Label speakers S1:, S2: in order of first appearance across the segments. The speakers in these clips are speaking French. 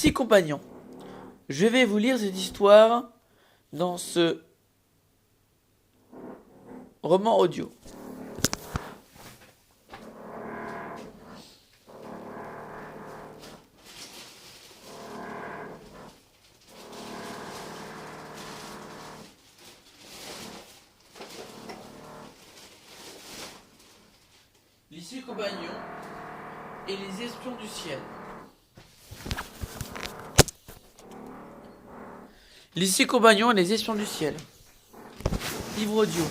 S1: 6 compagnons. Je vais vous lire cette histoire dans ce roman audio. Les 6 compagnons et les espions du ciel. Les 6 compagnons et les espions du ciel. Livre audio.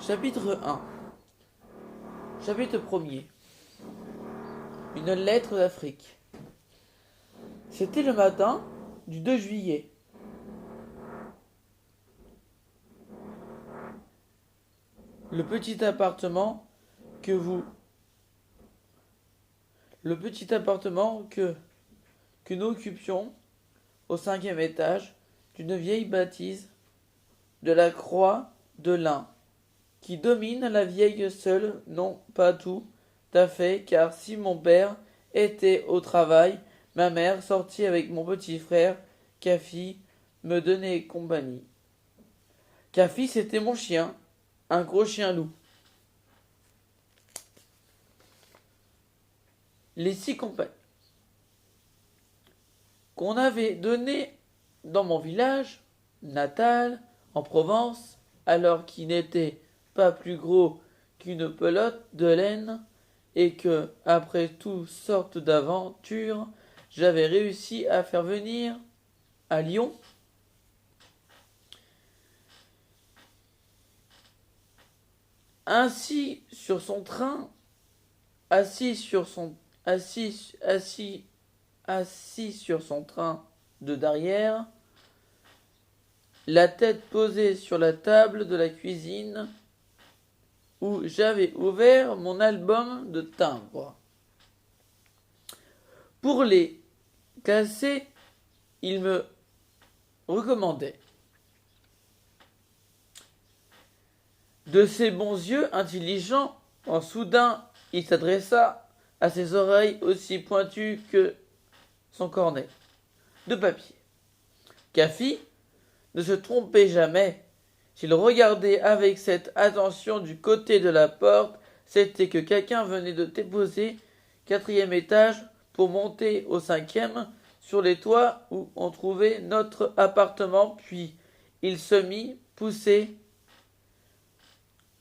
S1: Chapitre 1. Chapitre 1er. Une lettre d'Afrique. C'était le matin du 2 juillet. Le petit appartement que nous occupions au 5e étage d'une vieille bâtisse de la Croix de l'Ain, qui domine la vieille seule, non pas tout à fait, car si mon père était au travail, ma mère, sortie avec mon petit frère, Kafi, me donnait compagnie. Kafi, c'était mon chien, un gros chien loup. Les 6 compagnes qu'on avait donné dans mon village natal, en Provence, alors qu'il n'était pas plus gros qu'une pelote de laine, et que, après toutes sortes d'aventures, j'avais réussi à faire venir à Lyon assis sur son train de derrière, la tête posée sur la table de la cuisine, où j'avais ouvert mon album de timbres. Pour les classer, il me recommandait. De ses bons yeux intelligents, en soudain, il s'adressa à ses oreilles aussi pointues que son cornet de papier. Kafi ne se trompait jamais. S'il regardait avec cette attention du côté de la porte, c'était que quelqu'un venait de déposer 4e étage pour monter au 5e sur les toits où on trouvait notre appartement, puis il se mit pousser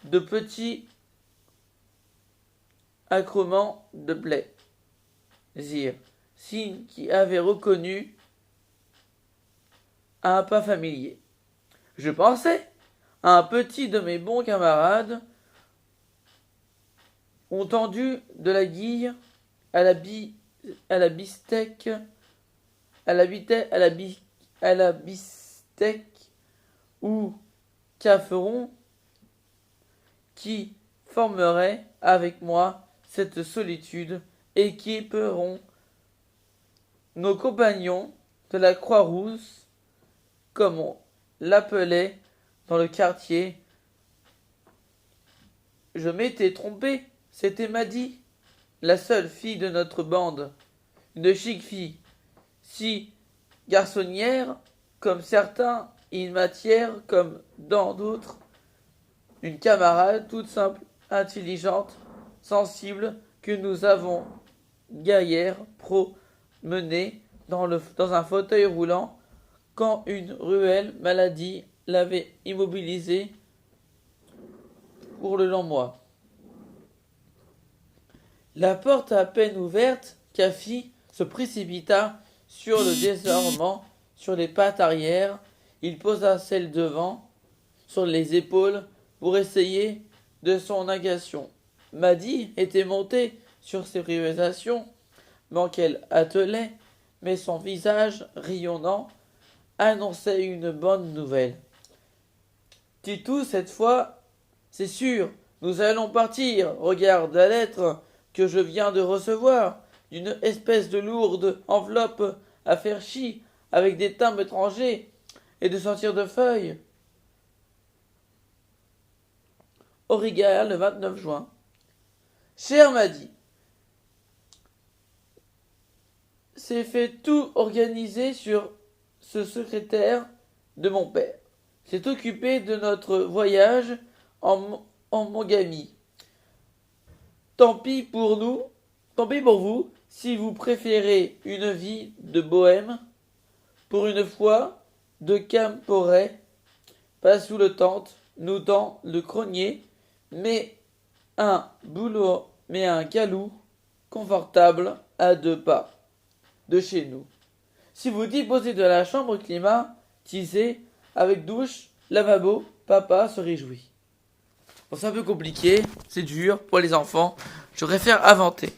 S1: de petits accrements de plaisir, signe qui avait reconnu un pas familier. Je pensais à un petit de mes bons camarades, ont tendu de la guille à la bistec, ou cafferon, qui formeraient avec moi cette solitude et qui éperont nos compagnons de la Croix-Rousse, comme on l'appelait dans le quartier. Je m'étais trompé, c'était Maddy, la seule fille de notre bande, une chic fille, si garçonnière comme certains, une matière comme dans d'autres, une camarade toute simple, intelligente, sensible, que nous avons gaillère promenée dans un fauteuil roulant quand une ruelle maladie l'avait immobilisée pour le long mois. La porte à peine ouverte, Kafi se précipita sur le désarmement, sur les pattes arrière. Il posa celle devant, sur les épaules, pour essayer de son agation. Maddy était montée sur ses réalisations, qu'elle attelait, mais son visage rayonnant annonçait une bonne nouvelle. Titou, cette fois, c'est sûr, Nous allons partir. Regarde la lettre que je viens de recevoir d'une espèce de lourde enveloppe à faire chi avec des timbres étrangers et de sortir de feuilles. Auriga, le 29 juin. Cher Maddy, c'est fait tout organiser sur ce secrétaire de mon père. S'est occupé de notre voyage en Mogamie. Tant pis pour nous, tant pis pour vous, si vous préférez une vie de bohème, pour une fois, de camporé, pas sous le tente, nous dans le cronier, mais un galou confortable à 2 pas de chez nous. Si vous disposez de la chambre climatisée, avec douche, lavabo, papa se réjouit. Bon, c'est un peu compliqué, c'est dur pour les enfants. Je préfère inventer.